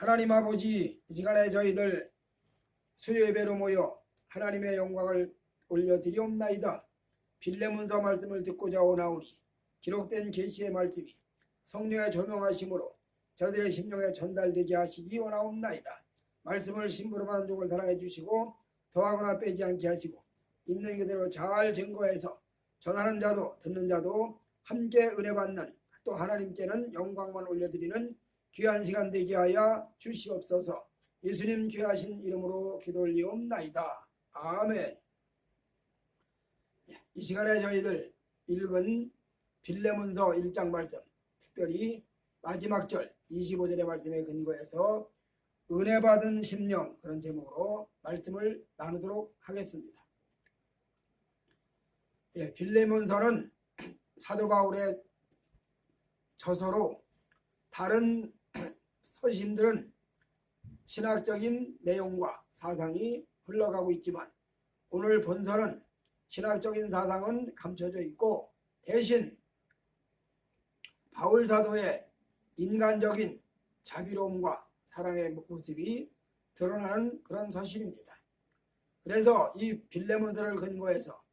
하나님 아버지, 이 시간에 저희들 수요예배로 모여 하나님의 영광을 올려드리옵나이다. 빌레몬서 말씀을 듣고자 오나오니 기록된 계시의 말씀이 성령의 조명하심으로 저들의 심령에 전달되게 하시기 원하옵나이다. 말씀을 심부름 하는 종을 사랑해 주시고 더하거나 빼지 않게 하시고 있는 그대로 잘 증거해서 전하는 자도 듣는 자도 함께 은혜 받는, 또 하나님께는 영광만 올려드리는 귀한 시간 되게 하여 주시옵소서. 예수님 귀하신 이름으로 기도 올리옵나이다. 아멘. 이 시간에 저희들 읽은 빌레몬서 1장 말씀, 특별히 마지막 절 25절의 말씀에 근거해서 은혜 받은 심령, 그런 제목으로 말씀을 나누도록 하겠습니다. 빌레몬서는 사도 바울의 저서로 다른 서신들은 신학적인 내용과 사상이 흘러가고 있지만 오늘 본서는 신학적인 사상은 감춰져 있고 대신 바울 사도의 인간적인 자비로움과 사랑의 모습이 드러나는 그런 서신입니다. 그래서 이 빌레몬서를 근거해서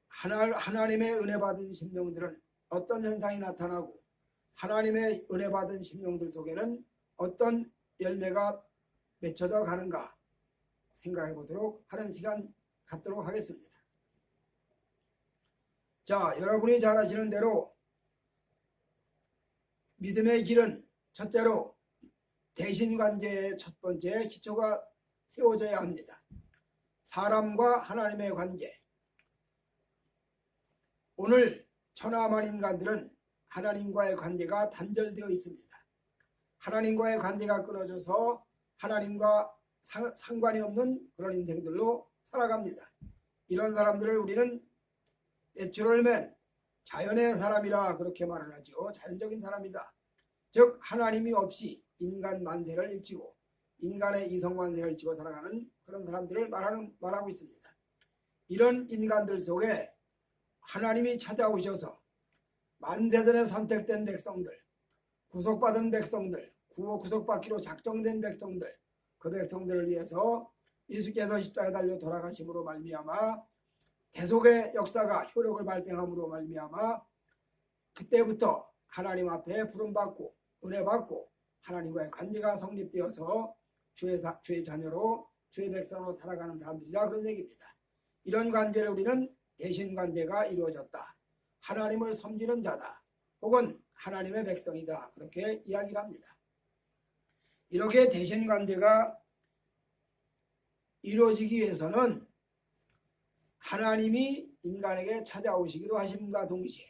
하나님의 은혜 받은 심령들은 어떤 현상이 나타나고 하나님의 은혜 받은 심령들 속에는 어떤 열매가 맺혀져 가는가 생각해 보도록 하는 시간 갖도록 하겠습니다. 자, 여러분이 잘 아시는 대로 믿음의 길은 첫째로 대신관계의 첫 번째 기초가 세워져야 합니다. 사람과 하나님의 관계. 오늘 천하만 인간들은 하나님과의 관계가 단절되어 있습니다. 하나님과의 관계가 끊어져서 하나님과 상관이 없는 그런 인생들로 살아갑니다. 이런 사람들을 우리는 내추럴맨, 자연의 사람이라 그렇게 말을 하죠. 자연적인 사람이다. 즉 하나님이 없이 인간 만세를 일치고 인간의 이성 만세를 일치고 살아가는 그런 사람들을 말하고 있습니다. 이런 인간들 속에 하나님이 찾아오셔서 만세전에 선택된 백성들, 구속받은 백성들, 구속받기로 작정된 백성들, 그 백성들을 위해서 예수께서 십자가에 달려 돌아가심으로 말미암아 대속의 역사가 효력을 발생함으로 말미암아 그때부터 하나님 앞에 부름받고 은혜받고 하나님과의 관계가 성립되어서 주의 자녀로 주의 백성으로 살아가는 사람들이라 그런 얘기입니다. 이런 관계를 우리는 대신관계가 이루어졌다, 하나님을 섬기는 자다, 혹은 하나님의 백성이다, 그렇게 이야기를 합니다. 이렇게 대신관계가 이루어지기 위해서는 하나님이 인간에게 찾아오시기도 하심과 동시에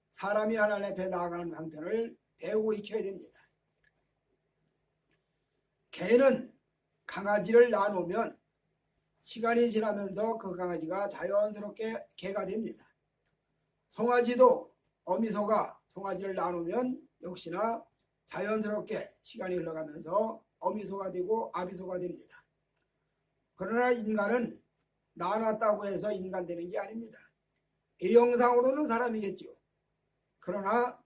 사람이 하나님 앞에 나아가는 방편을 배우고 익혀야 됩니다. 개는 강아지를 낳아놓으면 시간이 지나면서 그 강아지가 자연스럽게 개가 됩니다. 송아지도 어미소가 송아지를 낳아놓으면 역시나 자연스럽게 시간이 흘러가면서 어미소가 되고 아비소가 됩니다. 그러나 인간은 낳아놨다고 해서 인간 되는 게 아닙니다. 외형상으로는 사람이겠죠. 그러나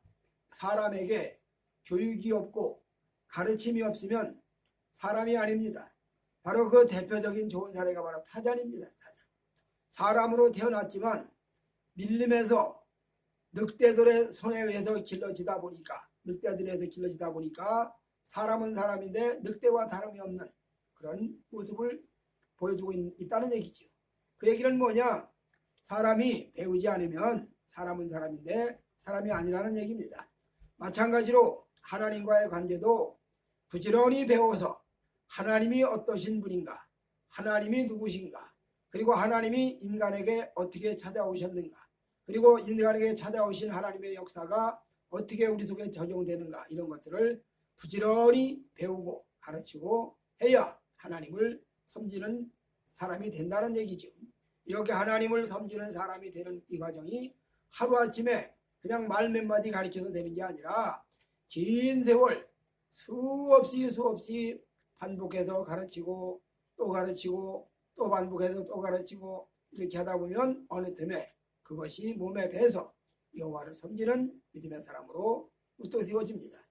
사람에게 교육이 없고 가르침이 없으면 사람이 아닙니다. 바로 그 대표적인 좋은 사례가 바로 타잔입니다. 타잔. 사람으로 태어났지만 밀림에서 늑대들의 손에 의해서 길러지다 보니까 사람은 사람인데 늑대와 다름이 없는 그런 모습을 보여주고 있다는 얘기죠. 그 얘기는 뭐냐? 사람이 배우지 않으면 사람은 사람인데 사람이 아니라는 얘기입니다. 마찬가지로 하나님과의 관계도 부지런히 배워서 하나님이 어떠신 분인가, 하나님이 누구신가, 그리고 하나님이 인간에게 어떻게 찾아오셨는가, 그리고 인간에게 찾아오신 하나님의 역사가 어떻게 우리 속에 적용되는가, 이런 것들을 부지런히 배우고 가르치고 해야 하나님을 섬기는 사람이 된다는 얘기죠. 이렇게 하나님을 섬기는 사람이 되는 이 과정이 하루아침에 그냥 말 몇 마디 가르쳐서 되는 게 아니라 긴 세월 수없이 반복해서 가르치고 또 가르치고 또 반복해서 또 가르치고 이렇게 하다 보면 어느 틈에 그것이 몸에 배서 여호와를 섬기는 믿음의 사람으로 우뚝 세워집니다.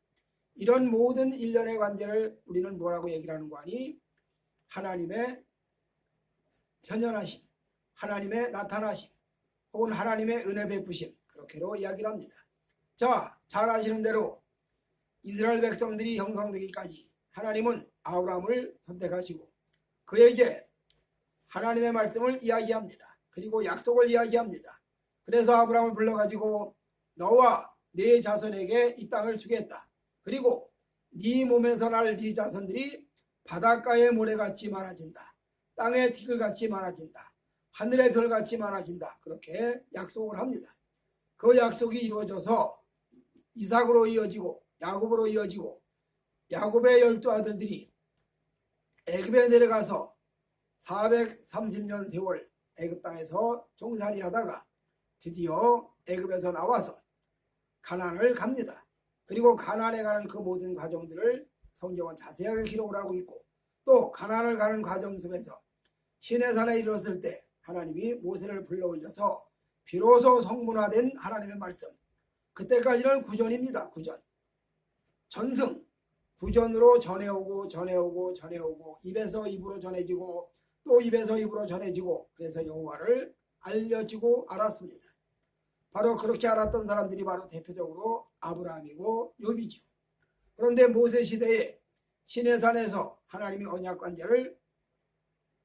이런 모든 일련의 관계를 우리는 뭐라고 얘기를 하는 거 아니? 하나님의 현현하심, 하나님의 나타나심, 혹은 하나님의 은혜 베푸심, 그렇게로 이야기를 합니다. 자, 잘 아시는 대로 이스라엘 백성들이 형성되기까지 하나님은 아브라함을 선택하시고 그에게 하나님의 말씀을 이야기합니다. 그리고 약속을 이야기합니다. 그래서 아브라함을 불러가지고 너와 네 자손에게 이 땅을 주겠다. 그리고 네 몸에서 날 네 자손들이 바닷가의 모래같이 많아진다. 땅의 티끌같이 많아진다. 하늘의 별같이 많아진다. 그렇게 약속을 합니다. 그 약속이 이루어져서 이삭으로 이어지고 야곱으로 이어지고 야곱의 12아들들이 애굽에 내려가서 430년 세월 애굽 땅에서 종살이 하다가 드디어 애굽에서 나와서 가나안을 갑니다. 그리고 가나안에 가는 그 모든 과정들을 성경은 자세하게 기록을 하고 있고 또 가나안을 가는 과정 속에서 시내산에 이르렀을 때 하나님이 모세를 불러올려서 비로소 성문화된 하나님의 말씀, 그때까지는 구전입니다. 구전, 전승, 구전으로 전해오고 입에서 입으로 전해지고 또 입에서 입으로 전해지고 그래서 여호와를 알려지고 알았습니다. 바로 그렇게 알았던 사람들이 바로 대표적으로 아브라함이고 욥이죠. 그런데 모세 시대에 시내산에서 하나님이 언약 관계를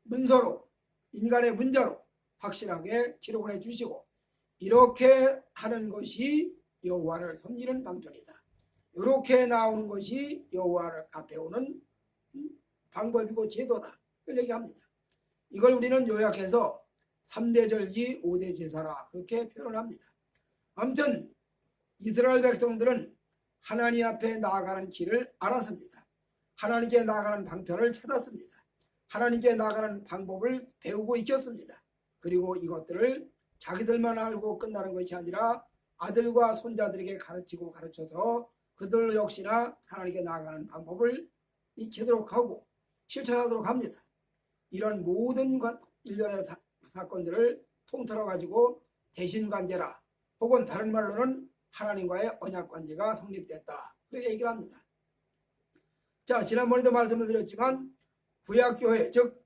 문서로 인간의 문자로 확실하게 기록을 해주시고 이렇게 하는 것이 여호와를 섬기는 방편이다. 이렇게 나오는 것이 여호와를 앞에 오는 방법이고 제도다. 이걸 얘기합니다. 이걸 우리는 요약해서 3대 절기 5대 제사라 그렇게 표현을 합니다. 아무튼 이스라엘 백성들은 하나님 앞에 나아가는 길을 알았습니다. 하나님께 나아가는 방편을 찾았습니다. 하나님께 나아가는 방법을 배우고 익혔습니다. 그리고 이것들을 자기들만 알고 끝나는 것이 아니라 아들과 손자들에게 가르치고 가르쳐서 그들 역시나 하나님께 나아가는 방법을 익히도록 하고 실천하도록 합니다. 이런 모든 일련의 사건들을 통틀어 가지고 대신관계라 혹은 다른 말로는 하나님과의 언약관계가 성립됐다. 그렇게 얘기를 합니다. 자, 지난번에도 말씀을 드렸지만 구약교회, 즉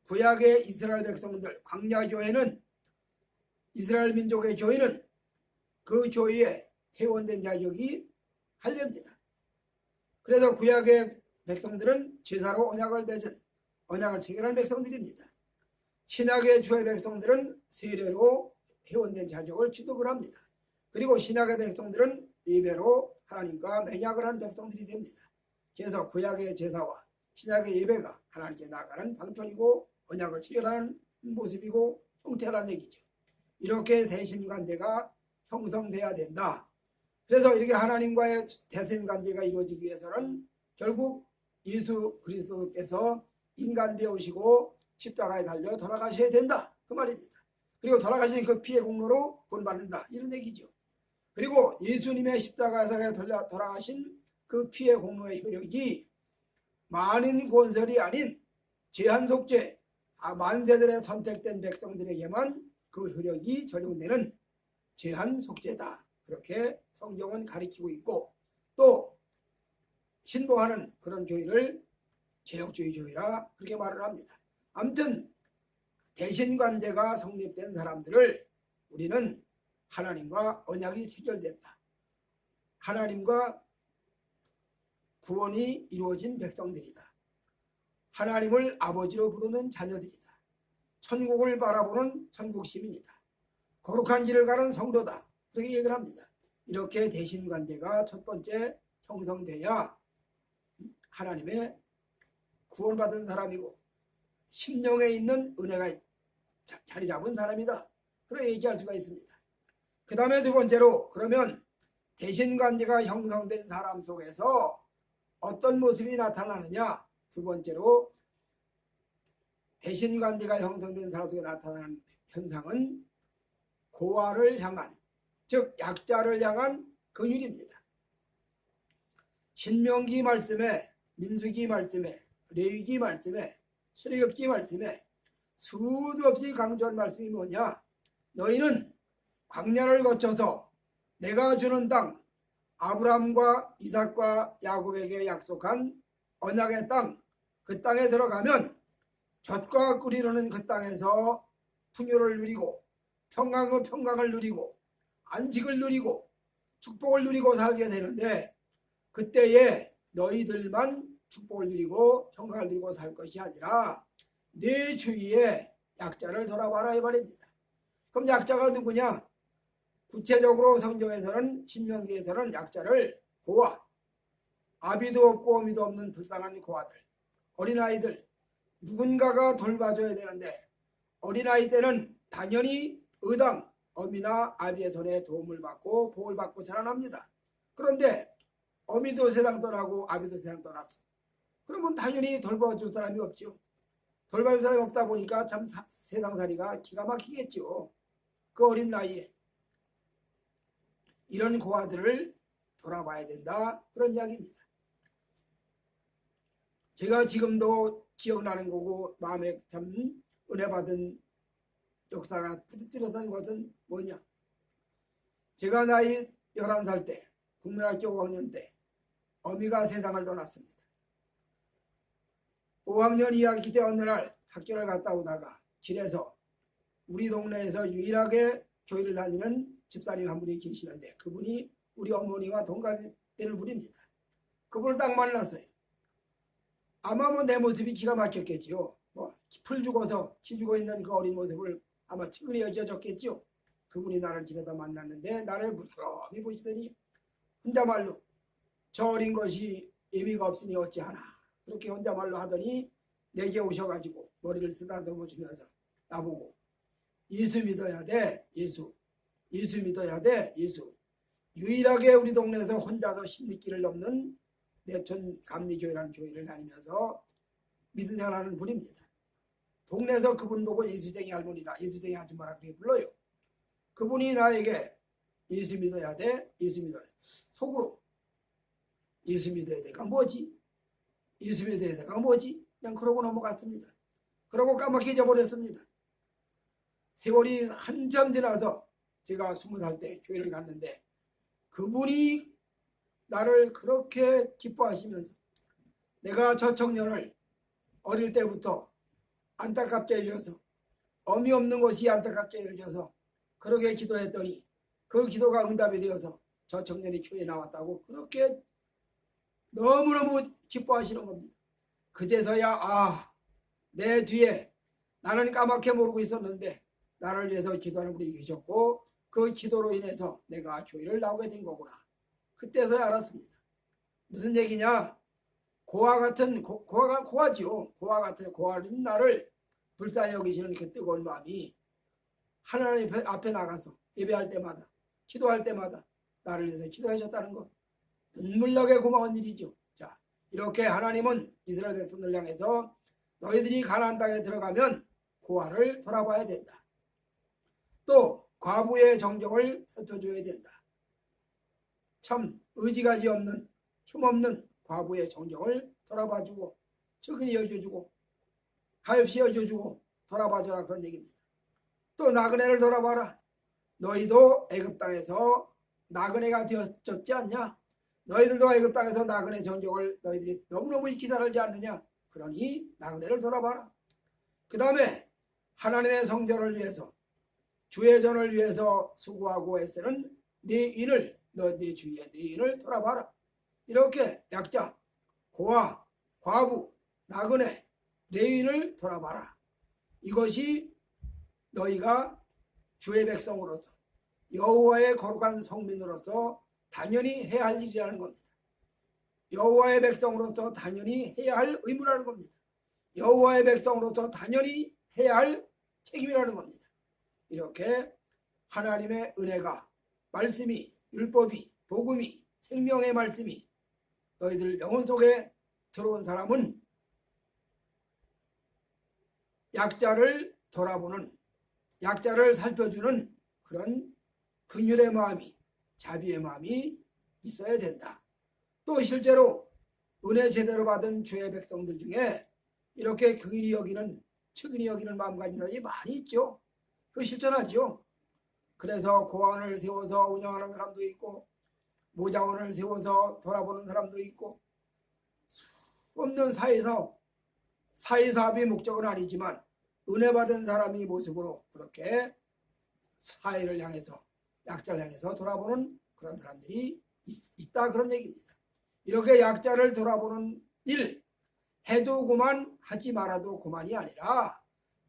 구약의 이스라엘 백성들, 광야교회는 이스라엘 민족의 교회는 그 교회에 회원된 자격이 할례입니다. 그래서 구약의 백성들은 제사로 언약을 맺은 언약을 체결한 백성들입니다. 신약의 주의 백성들은 세례로 회원된 자격을 취득을 합니다. 그리고 신약의 백성들은 예배로 하나님과 맹약을 한 백성들이 됩니다. 그래서 구약의 제사와 신약의 예배가 하나님께 나아가는 방편이고 언약을 체결하는 모습이고 형태라는 얘기죠. 이렇게 대신관계가 형성돼야 된다. 그래서 이렇게 하나님과의 대신관계가 이루어지기 위해서는 결국 예수 그리스도께서 인간 되오시고 십자가에 달려 돌아가셔야 된다. 그 말입니다. 그리고 돌아가신 그 피의 공로로 구원받는다. 이런 얘기죠. 그리고 예수님의 십자가에 돌아가신 그 피의 공로의 효력이 많은 권설이 아닌 제한속죄, 만세들의 선택된 백성들에게만 그 효력이 적용되는 제한속죄다. 그렇게 성경은 가리키고 있고 또 신봉하는 그런 교회를 개혁주의 교회라 그렇게 말을 합니다. 아무튼 대신관계가 성립된 사람들을 우리는 하나님과 언약이 체결됐다. 하나님과 구원이 이루어진 백성들이다. 하나님을 아버지로 부르는 자녀들이다. 천국을 바라보는 천국 시민이다. 거룩한 길을 가는 성도다. 그렇게 얘기를 합니다. 이렇게 대신관계가 첫 번째 형성돼야 하나님의 구원받은 사람이고 심령에 있는 은혜가 자리 잡은 사람이다. 그렇게 얘기할 수가 있습니다. 그 다음에 두 번째로 그러면 대신관계가 형성된 사람 속에서 어떤 모습이 나타나느냐. 두 번째로 대신관계가 형성된 사람 속에 나타나는 현상은 고아를 향한, 즉 약자를 향한 긍휼입니다. 신명기 말씀에, 민수기 말씀에, 레위기 말씀에, 출애굽기 말씀에 수도 없이 강조한 말씀이 뭐냐. 너희는 광야를 거쳐서 내가 주는 땅, 아브라함과 이삭과 야곱에게 약속한 언약의 땅, 그 땅에 들어가면 젖과 꿀이 흐르는 그 땅에서 풍요를 누리고 평강의 평강을 누리고 안식을 누리고 축복을 누리고 살게 되는데, 그때에 너희들만 축복을 누리고 평강을 누리고 살 것이 아니라 네 주위에 약자를 돌아봐라 이 말입니다. 그럼 약자가 누구냐? 구체적으로 성경에서는, 신명기에서는 약자를 고아, 아비도 없고 어미도 없는 불쌍한 고아들, 어린아이들, 누군가가 돌봐줘야 되는데, 어린아이 때는 당연히 의당 어미나 아비의 손에 도움을 받고 복을 받고 자라납니다. 그런데 어미도 세상 떠나고 아비도 세상 떠났어. 그러면 당연히 돌봐줄 사람이 없죠. 돌봐줄 사람이 없다 보니까 참 세상살이가 기가 막히겠죠. 그 어린 나이에 이런 고아들을 돌아봐야 된다, 그런 이야기입니다. 제가 지금도 기억나는 거고 마음에 참 은혜 받은 역사가 뚜렷한 것은 뭐냐? 제가 나이 11살 때, 국민학교 5학년 때 어미가 세상을 떠났습니다. 5학년 2학기 때 어느 날 학교를 갔다 오다가 길에서 우리 동네에서 유일하게 교회를 다니는 집사님 한 분이 계시는데, 그분이 우리 어머니와 동갑이 되는 분입니다. 그분을 딱 만났어요. 아마 뭐 내 모습이 기가 막혔겠지요. 풀 죽어서 키 죽어 있는 그 어린 모습을 아마 측은히 여겨졌겠죠. 그분이 나를 길에서 만났는데 나를 물끄러미 보시더니 혼자말로 저 어린 것이 의미가 없으니 어찌하나, 그렇게 혼자말로 하더니 내게 오셔가지고 머리를 쓰다듬어 주면서 나보고 예수 믿어야 돼, 예수 믿어야 돼, 예수. 유일하게 우리 동네에서 혼자서 10리길을 넘는 내촌 감리교회라는 교회를 다니면서 믿은 생활하는 분입니다. 동네에서 그분 보고 예수쟁이 할머니나 예수쟁이 아줌마라 그렇게 불러요. 그분이 나에게 예수 믿어야 돼, 예수 믿어야 돼. 속으로 예수 믿어야 돼가 뭐지? 예수 믿어야 돼가 뭐지? 그냥 그러고 넘어갔습니다. 그러고 까맣게 잊어버렸습니다. 세월이 한참 지나서 제가 20살 때 교회를 갔는데, 그분이 나를 그렇게 기뻐하시면서 내가 저 청년을 어릴 때부터 안타깝게 여겨서, 어미 없는 것이 안타깝게 여겨서 그렇게 기도했더니 그 기도가 응답이 되어서 저 청년이 교회에 나왔다고 그렇게 너무너무 기뻐하시는 겁니다. 그제서야 내 뒤에 나는 까맣게 모르고 있었는데 나를 위해서 기도하는 분이 계셨고, 그 기도로 인해서 내가 교회를 나오게 된 거구나. 그때서야 알았습니다. 무슨 얘기냐? 고아 같은 고아지요. 고아 같은 고아인 나를 불쌍히 여기시는 그 뜨거운 마음이 하나님 앞에 나가서 예배할 때마다, 기도할 때마다 나를 위해서 기도하셨다는 것, 눈물나게 고마운 일이죠. 자, 이렇게 하나님은 이스라엘 백성들 향해서 너희들이 가나안 땅에 들어가면 고아를 돌아봐야 된다. 또 과부의 정정을 살펴줘야 된다. 참 의지가지 없는, 힘없는 과부의 정정을 돌아봐주고 측은히 여겨주고 가엾이 여겨주고 돌아봐줘라, 그런 얘기입니다. 또 나그네를 돌아봐라. 너희도 애굽 땅에서 나그네가 되었지 않냐? 너희들도 애굽 땅에서 나그네 정정을 너희들이 너무너무 익히 잘 알지 않느냐? 그러니 나그네를 돌아봐라. 그 다음에 하나님의 성전을 위해서, 주의 전을 위해서 수고하고 애쓰는 네 인을, 네 주위에 네 인을 돌아봐라. 이렇게 약자, 고아, 과부, 나그네, 레위인을 돌아봐라. 이것이 너희가 주의 백성으로서, 여호와의 거룩한 성민으로서 당연히 해야 할 일이라는 겁니다. 여호와의 백성으로서 당연히 해야 할 의무라는 겁니다. 여호와의 백성으로서 당연히 해야 할 책임이라는 겁니다. 이렇게 하나님의 은혜가, 말씀이, 율법이, 복음이, 생명의 말씀이 너희들 영혼 속에 들어온 사람은 약자를 돌아보는, 약자를 살펴주는 그런 긍휼의 마음이, 자비의 마음이 있어야 된다. 또 실제로 은혜 제대로 받은 주의 백성들 중에 이렇게 긍휼히 여기는, 측은히 여기는 마음 가진 사람이 많이 있죠. 그 실천하죠. 그래서 고아원을 세워서 운영하는 사람도 있고, 모자원을 세워서 돌아보는 사람도 있고, 없는 사회사업이 목적은 아니지만 은혜 받은 사람이 모습으로 그렇게 사회를 향해서, 약자를 향해서 돌아보는 그런 사람들이 있다, 그런 얘기입니다. 이렇게 약자를 돌아보는 일, 해도 그만, 하지 말아도 그만이 아니라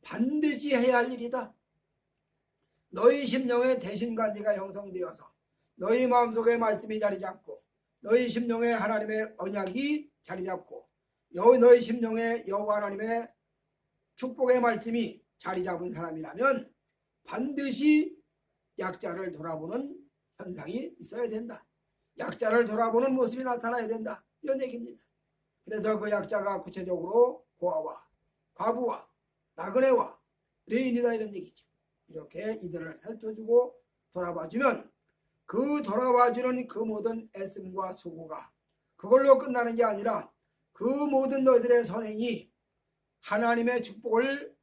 반드시 해야 할 일이다. 너희 심령에 대신관계가 형성되어서 너희 마음속에 말씀이 자리 잡고 너희 심령에 하나님의 언약이 자리 잡고 너희 심령에 여호와 하나님의 축복의 말씀이 자리 잡은 사람이라면 반드시 약자를 돌아보는 현상이 있어야 된다. 약자를 돌아보는 모습이 나타나야 된다, 이런 얘기입니다. 그래서 그 약자가 구체적으로 고아와 과부와 나그네와 레인이다, 이런 얘기죠. 이렇게 이들을 살펴주고 돌아봐주면 그 돌아봐주는 그 모든 애씀과 수고가 그걸로 끝나는 게 아니라 그 모든 너희들의 선행이 하나님의 축복을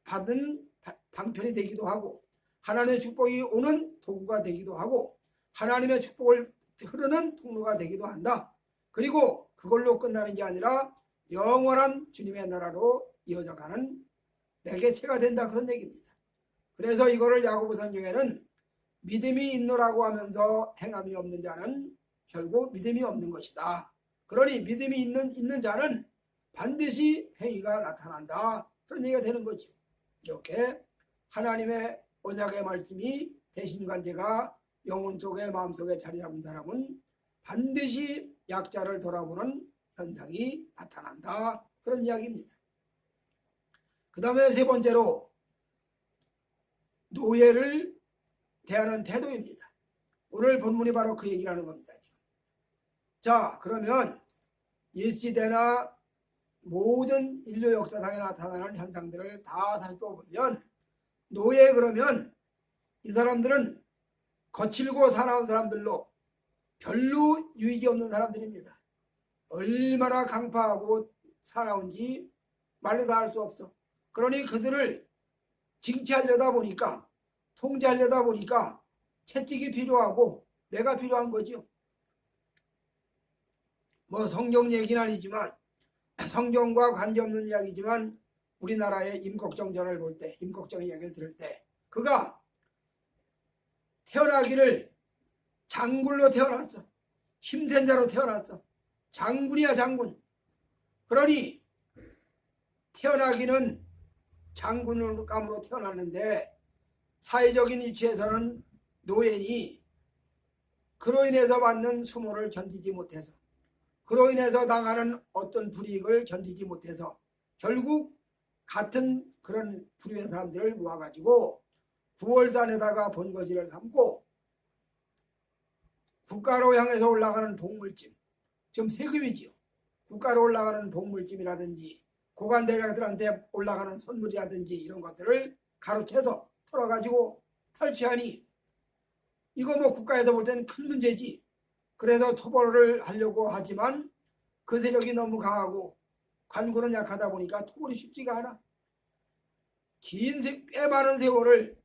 받은 방편이 되기도 하고 하나님의 축복이 오는 도구가 되기도 하고 하나님의 축복을 흐르는 통로가 되기도 한다. 그리고 그걸로 끝나는 게 아니라 영원한 주님의 나라로 이어져가는 매개체가 된다, 그런 얘기입니다. 그래서 이거를 야고보 성경에는 믿음이 있노라고 하면서 행함이 없는 자는 결국 믿음이 없는 것이다. 그러니 믿음이 있는 자는 반드시 행위가 나타난다, 그런 얘기가 되는 거죠. 이렇게 하나님의 언약의 말씀이 대신관계가 영혼 속에 마음속에 자리 잡은 사람은 반드시 약자를 돌아보는 현상이 나타난다, 그런 이야기입니다. 그 다음에 세 번째로 노예를 대하는 태도입니다. 오늘 본문이 바로 그 얘기를 하는 겁니다. 지금. 자, 그러면 이 시대나 모든 인류 역사상에 나타나는 현상들을 다 살펴보면 노예, 그러면 이 사람들은 거칠고 사나운 사람들로 별로 유익이 없는 사람들입니다. 얼마나 강파하고 사나운지 말로 다 할 수 없어. 그러니 그들을 징치하려다 보니까, 통제하려다 보니까 채찍이 필요하고 매가 필요한 거죠. 뭐 성경 얘기는 아니지만, 성경과 관계없는 이야기지만 우리나라의 임꺽정전을 볼 때, 임꺽정 이야기를 들을 때 그가 태어나기를 장군으로 태어났어. 힘센 자로 태어났어. 장군이야, 장군. 그러니 태어나기는 장군감으로 태어났는데 사회적인 위치에서는 노예니 그로 인해서 받는 수모를 견디지 못해서, 그로 인해서 당하는 어떤 불이익을 견디지 못해서 결국 같은 그런 부류의 사람들을 모아가지고 구월산에다가 본거지를 삼고 국가로 향해서 올라가는 복물짐, 지금 세금이지요. 국가로 올라가는 복물짐이라든지 고관대장들한테 올라가는 선물이라든지 이런 것들을 가로채서 털어가지고 탈취하니 이거 뭐 국가에서 볼 때는 큰 문제지. 그래서 토벌을 하려고 하지만 그 세력이 너무 강하고 관군은 약하다 보니까 토벌이 쉽지가 않아. 꽤 많은 세월을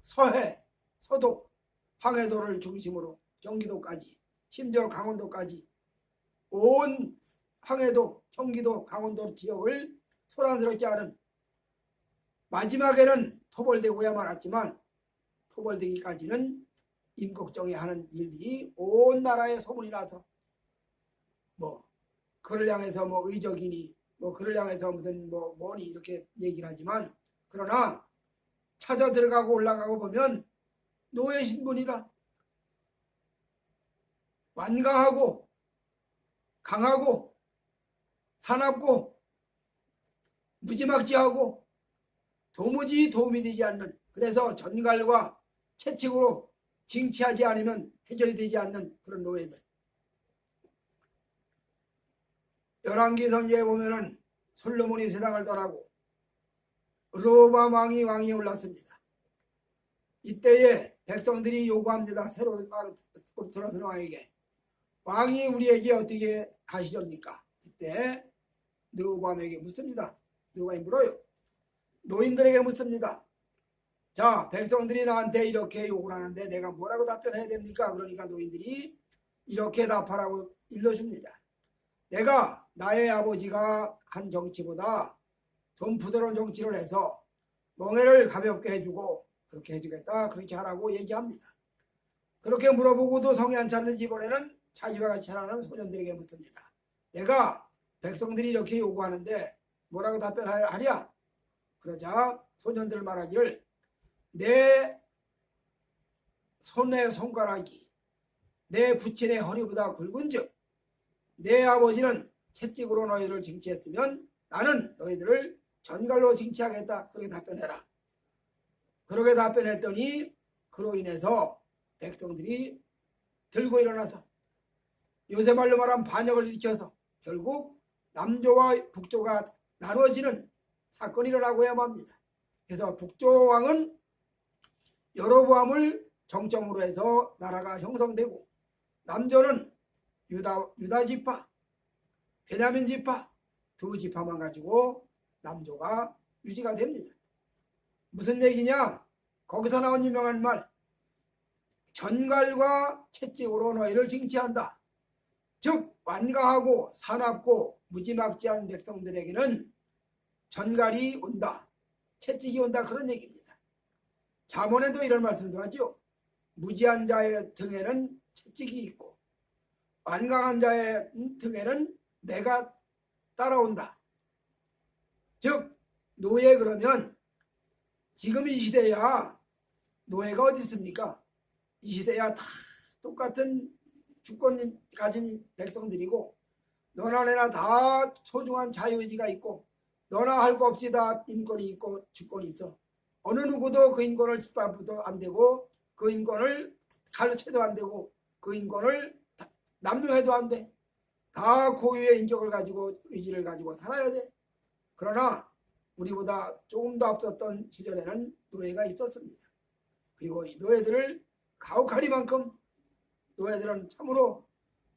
서해, 서도, 황해도를 중심으로 경기도까지, 심지어 강원도까지 온 황해도, 경기도, 강원도 지역을 소란스럽게 하는, 마지막에는 토벌되고야 말았지만 토벌되기까지는 임꺽정이 하는 일들이 온 나라에 소문이 나서 뭐 그를 향해서 뭐 의적이니 뭐 그를 향해서 무슨 뭐 뭐니 이렇게 얘기를 하지만, 그러나 찾아 들어가고 올라가고 보면 노예 신분이라 완강하고 강하고 사납고 무지막지하고 도무지 도움이 되지 않는, 그래서 전갈과 채찍으로 징치하지 않으면 해결이 되지 않는 그런 노예들. 열왕기 선지에 보면은 솔로몬이 세상을 떠나고 르호보암 왕이 올랐습니다. 이때에 백성들이 요구합니다. 새로 들어선 왕에게, 왕이 우리에게 어떻게 하시렵니까? 이때 르호보암에게 묻습니다. 르호보암이 물어요. 노인들에게 묻습니다. 자, 백성들이 나한테 이렇게 욕을 하는데 내가 뭐라고 답변해야 됩니까? 그러니까 노인들이 이렇게 답하라고 일러줍니다. 내가 나의 아버지가 한 정치보다 좀 부드러운 정치를 해서 멍해를 가볍게 해주고 그렇게 해주겠다, 그렇게 하라고 얘기합니다. 그렇게 물어보고도 성이 안 찼는 이번에는 자기와 같이 자라는 소년들에게 묻습니다. 내가 백성들이 이렇게 요구하는데 뭐라고 답변하랴? 그러자 소년들 말하기를 내 손의 손가락이 내 부친의 허리보다 굵은즉 내 아버지는 채찍으로 너희를 징치했으면 나는 너희들을 전갈로 징치하겠다, 그렇게 답변해라. 그렇게 답변했더니 그로 인해서 백성들이 들고 일어나서 요새 말로 말하면 반역을 일으켜서 결국 남조와 북조가 나눠지는 사건이 일어나고야 맙니다. 그래서 북조 왕은 여로보암을 정점으로 해서 나라가 형성되고 남조는 유다 지파, 베냐민 지파 두 지파만 가지고 남조가 유지가 됩니다. 무슨 얘기냐? 거기서 나온 유명한 말, 전갈과 채찍으로 너희를 징치한다. 즉 완강하고 사납고 무지막지한 백성들에게는 전갈이 온다, 채찍이 온다, 그런 얘기입니다. 잠언에도 이런 말씀도 하죠. 무지한 자의 등에는 채찍이 있고 완강한 자의 등에는 매가 따라온다. 즉 노예, 그러면 지금 이 시대야 노예가 어디 있습니까? 이 시대야 다 똑같은 주권 가진 백성들이고 너나 내나 다 소중한 자유의지가 있고 너나 할 거 없이 다 인권이 있고 주권이 있어. 어느 누구도 그 인권을 짓밟아도 안 되고 그 인권을 가르쳐도 안 되고 그 인권을 남용해도 안 돼. 다 고유의 인격을 가지고 의지를 가지고 살아야 돼. 그러나 우리보다 조금 더 앞섰던 시절에는 노예가 있었습니다. 그리고 이 노예들을 가혹하리만큼 노예들은 참으로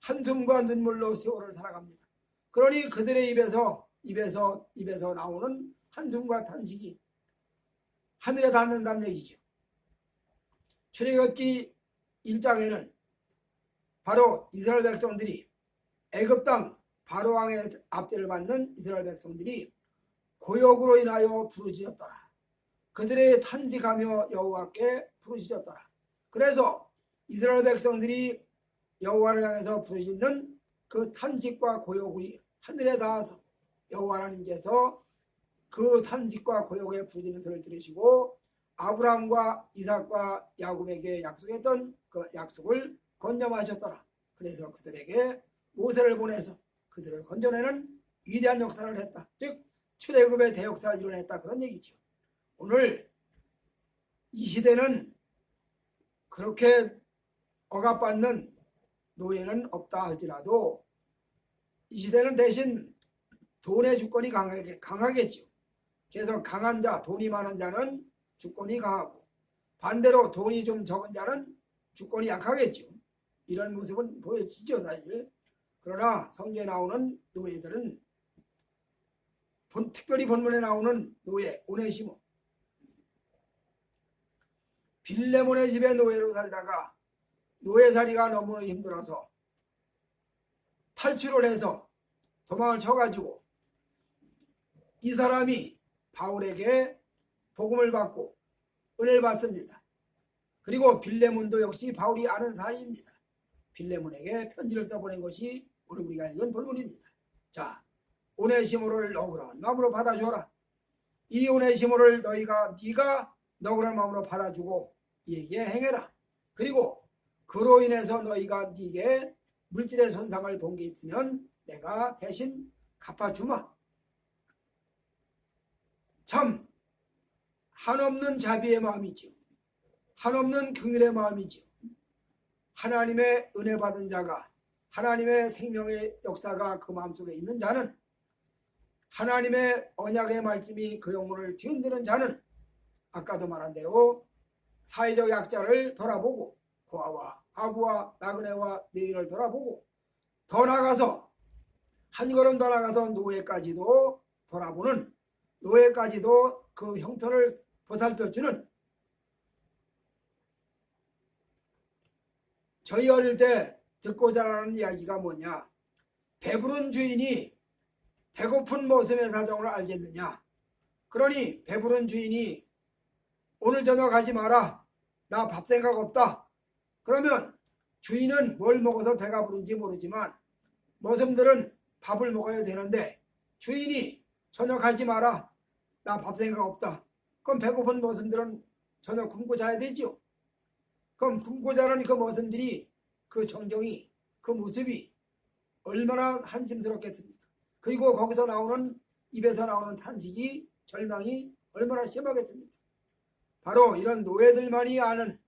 한숨과 눈물로 세월을 살아갑니다. 그러니 그들의 입에서 나오는 한숨과 탄식이 하늘에 닿는다는 얘기죠. 출애굽기 1장에는 바로 이스라엘 백성들이 애굽 땅 바로 왕의 압제를 받는 이스라엘 백성들이 고역으로 인하여 부르짖었더라. 그들의 탄식하며 여호와께 부르짖었더라. 그래서 이스라엘 백성들이 여호와를 향해서 부르짖는 그 탄식과 고역이 하늘에 닿아서 여호와 하나님께서 그 탄식과 고역의 부르짖는 소리를 들으시고 아브라함과 이삭과 야곱에게 약속했던 그 약속을 건념하셨더라. 그래서 그들에게 모세를 보내서 그들을 건져내는 위대한 역사를 했다. 즉 출애굽의 대역사를 이뤄냈다, 그런 얘기죠. 오늘 이 시대는 그렇게 억압받는 노예는 없다 할지라도 이 시대는 대신 돈의 주권이 강하겠죠. 그래서 강한 자, 돈이 많은 자는 주권이 강하고 반대로 돈이 좀 적은 자는 주권이 약하겠죠. 이런 모습은 보여지죠, 사실. 그러나 성경에 나오는 노예들은 특별히 본문에 나오는 노예 오네시모, 빌레몬의 집에 노예로 살다가 노예살이가 너무 힘들어서 탈출을 해서 도망을 쳐가지고 이 사람이 바울에게 복음을 받고 은혜를 받습니다. 그리고 빌레몬도 역시 바울이 아는 사이입니다. 빌레몬에게 편지를 써보낸 것이 오늘 우리가 읽은 본문입니다. 자, 오네시모를 너그러운 마음으로 받아주어라. 이 오네시모를 네가 너그러운 마음으로 받아주고 이에게 행해라. 그리고 그로 인해서 너희가 네게 물질의 손상을 본 게 있으면 내가 대신 갚아주마. 참 한없는 자비의 마음이지요. 한없는 긍휼의 마음이지요. 하나님의 은혜 받은 자가, 하나님의 생명의 역사가 그 마음속에 있는 자는, 하나님의 언약의 말씀이 그 영혼을 뒤흔드는 자는 아까도 말한 대로 사회적 약자를 돌아보고 고아와 아부와 나그네와 뇌인을 돌아보고 더 나아가서 한 걸음 더 나아가서 노예까지도 돌아보는, 노예까지도 그 형편을 보살펴주는, 저희 어릴 때 듣고자 하는 이야기가 뭐냐? 배부른 주인이 배고픈 모습의 사정을 알겠느냐? 그러니 배부른 주인이 오늘 저녁 가지 마라. 나 밥 생각 없다. 그러면 주인은 뭘 먹어서 배가 부른지 모르지만 머슴들은 밥을 먹어야 되는데 주인이 저녁 가지 마라. 나 밥 생각 없다. 그럼 배고픈 머슴들은 저녁 굶고 자야 되죠. 그럼 굶고 자는 그 머슴들이 그 정경이 그 모습이 얼마나 한심스럽겠습니까? 그리고 거기서 나오는 입에서 나오는 탄식이 절망이 얼마나 심하겠습니까? 바로 이런 노예들만이 아는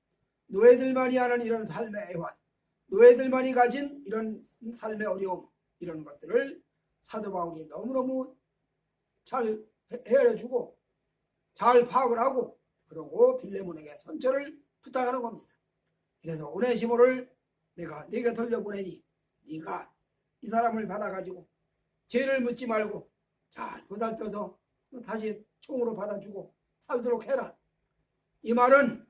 이런 삶의 애환, 노예들만이 가진 이런 삶의 어려움, 이런 것들을 사도 바울이 너무너무 잘 헤아려주고 잘 파악을 하고 그러고 빌레몬에게 선처를 부탁하는 겁니다. 그래서 오네시모를 내가 네게 돌려보내니 네가 이 사람을 받아가지고 죄를 묻지 말고 잘 보살펴서 다시 총으로 받아주고 살도록 해라. 이 말은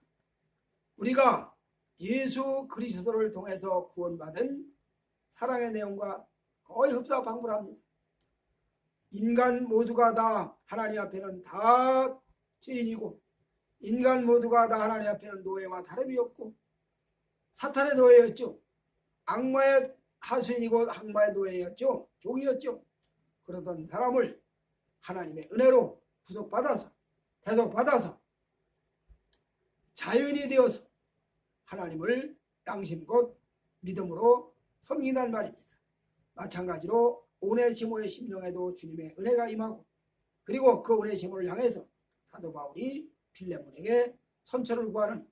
우리가 예수 그리스도를 통해서 구원받은 사랑의 내용과 거의 흡사방불합니다. 인간 모두가 다 하나님 앞에는 다 죄인이고 인간 모두가 다 하나님 앞에는 노예와 다름이 없고 사탄의 노예였죠. 악마의 하수인이고 악마의 노예였죠. 종이었죠. 그러던 사람을 하나님의 은혜로 구속받아서 대속받아서 자유인이 되어서 하나님을 양심껏 믿음으로 섬긴다는 말입니다. 마찬가지로 오네시모의 심령에도 주님의 은혜가 임하고 그리고 그 오네시모를 향해서 사도 바울이 빌레몬에게 선처를 구하는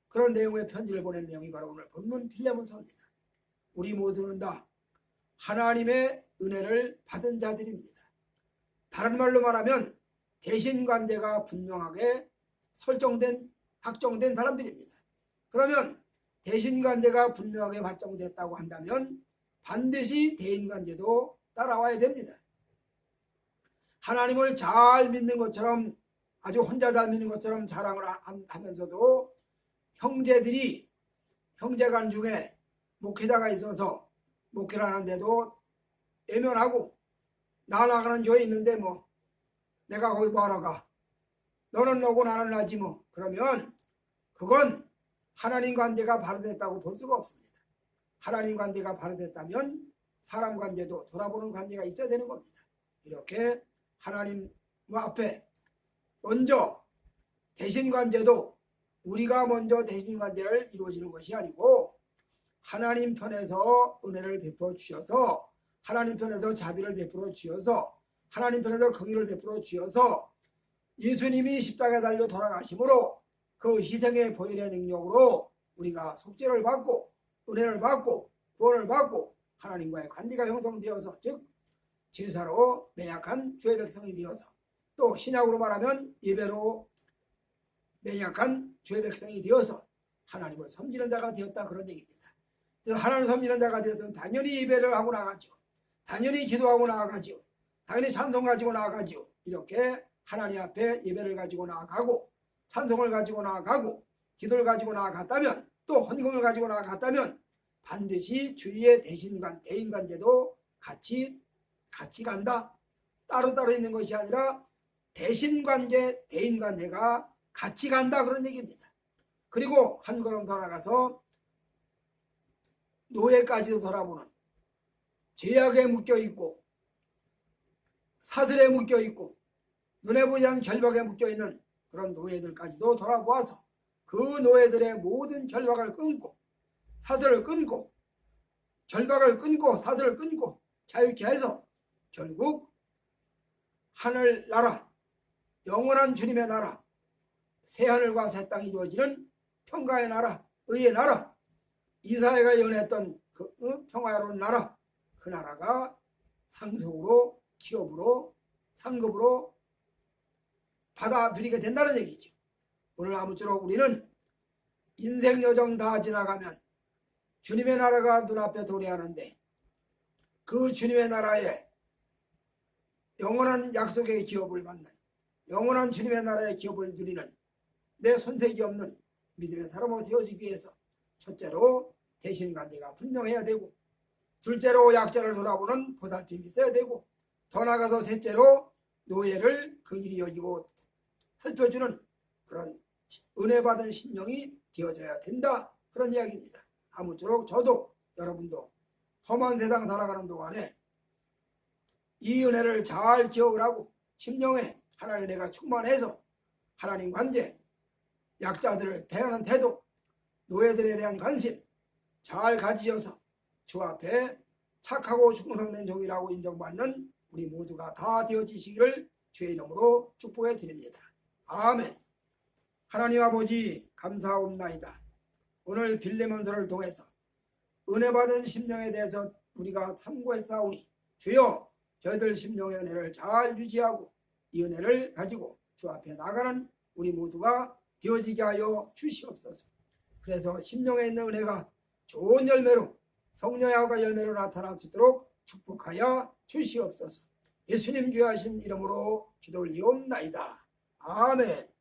그런 내용의 편지를 보낸 내용이 바로 오늘 본문 빌레몬서입니다. 우리 모두는 다 하나님의 은혜를 받은 자들입니다. 다른 말로 말하면 대신관계가 분명하게 확정된 사람들입니다. 그러면 대신관계가 분명하게 확정됐다고 한다면 반드시 대인관계도 따라와야 됩니다. 하나님을 잘 믿는 것처럼 아주 혼자 잘 믿는 것처럼 자랑을 하면서도 형제간 중에 목회자가 있어서 목회를 하는데도 애면하고 나 나가는 교회 있는데 뭐 내가 거기 뭐하러 가? 너는 너고 나는 나지 뭐. 그러면 그건 하나님 관계가 바로 됐다고 볼 수가 없습니다. 하나님 관계가 바로 됐다면 사람 관계도 돌아보는 관계가 있어야 되는 겁니다. 이렇게 하나님 앞에 먼저 대신관계도 우리가 먼저 대신관계를 이루어지는 것이 아니고 하나님 편에서 은혜를 베풀어 주셔서 하나님 편에서 자비를 베풀어 주셔서 하나님 편에서 긍휼을 베풀어 주셔서 예수님이 십자가에 달려 돌아가심으로 그 희생의 보혈의 능력으로 우리가 속죄를 받고 은혜를 받고 구원을 받고 하나님과의 관계가 형성되어서 즉 제사로 매약한 주의 백성이 되어서 또 신약으로 말하면 예배로 매약한 주의 백성이 되어서 하나님을 섬기는 자가 되었다 그런 얘기입니다. 그래서 하나님을 섬기는 자가 되었으면 당연히 예배를 하고 나가죠. 당연히 기도하고 나아가죠. 당연히 찬송 가지고 나아가죠. 이렇게 하나님 앞에 예배를 가지고 나아가고 찬송을 가지고 나아가고 기도를 가지고 나아갔다면 또 헌금을 가지고 나아갔다면 반드시 주위의 대인관계도 같이 간다. 따로따로 있는 것이 아니라 대신관계, 대인관계가 같이 간다 그런 얘기입니다. 그리고 한 걸음 더 나가서 노예까지도 돌아보는 죄악에 묶여있고 사슬에 묶여있고 눈에 보이지 않는 결박에 묶여있는 그런 노예들까지도 돌아보아서 그 노예들의 모든 결박을 끊고 사슬을 끊고 결박을 끊고 사슬을 끊고 자유케 해서 결국 하늘나라 영원한 주님의 나라 새하늘과 새 땅이 이루어지는 평강의 나라 의의 나라 이사야가 연했던 그 평화로운 나라 그 나라가 상속으로 기업으로 상급으로 받아들이게 된다는 얘기죠. 오늘 아무쪼록 우리는 인생 여정 다 지나가면 주님의 나라가 눈앞에 도래하는데 그 주님의 나라에 영원한 약속의 기업을 받는 영원한 주님의 나라의 기업을 누리는 내 손색이 없는 믿음의 사람으로 세워지기 위해서 첫째로 대신관계가 분명해야 되고, 둘째로 약자를 돌아보는 보살핌이 있어야 되고, 더 나아가서 셋째로 노예를 긍휼히 여기고 살펴주는 그런 은혜 받은 심령이 되어져야 된다, 그런 이야기입니다. 아무쪼록 저도 여러분도 험한 세상 살아가는 동안에 이 은혜를 잘 기억을 하고 심령에 하나님의 은혜가 충만해서 하나님 관계, 약자들을 대하는 태도, 노예들에 대한 관심 잘 가지셔서 주 앞에 착하고 충성된 종이라고 인정받는 우리 모두가 다 되어지시기를 주의 이름으로 축복해 드립니다. 아멘. 하나님 아버지 감사옵나이다. 오늘 빌레몬서를 통해서 은혜 받은 심령에 대해서 우리가 참고했사오니 주여 저희들 심령의 은혜를 잘 유지하고 이 은혜를 가지고 주 앞에 나가는 우리 모두가 되어지게 하여 주시옵소서. 그래서 심령에 있는 은혜가 좋은 열매로 성령의 화가 열매로 나타날 수 있도록 축복하여 주시옵소서. 예수님 귀하신 이름으로 기도 올리옵나이다. 아멘.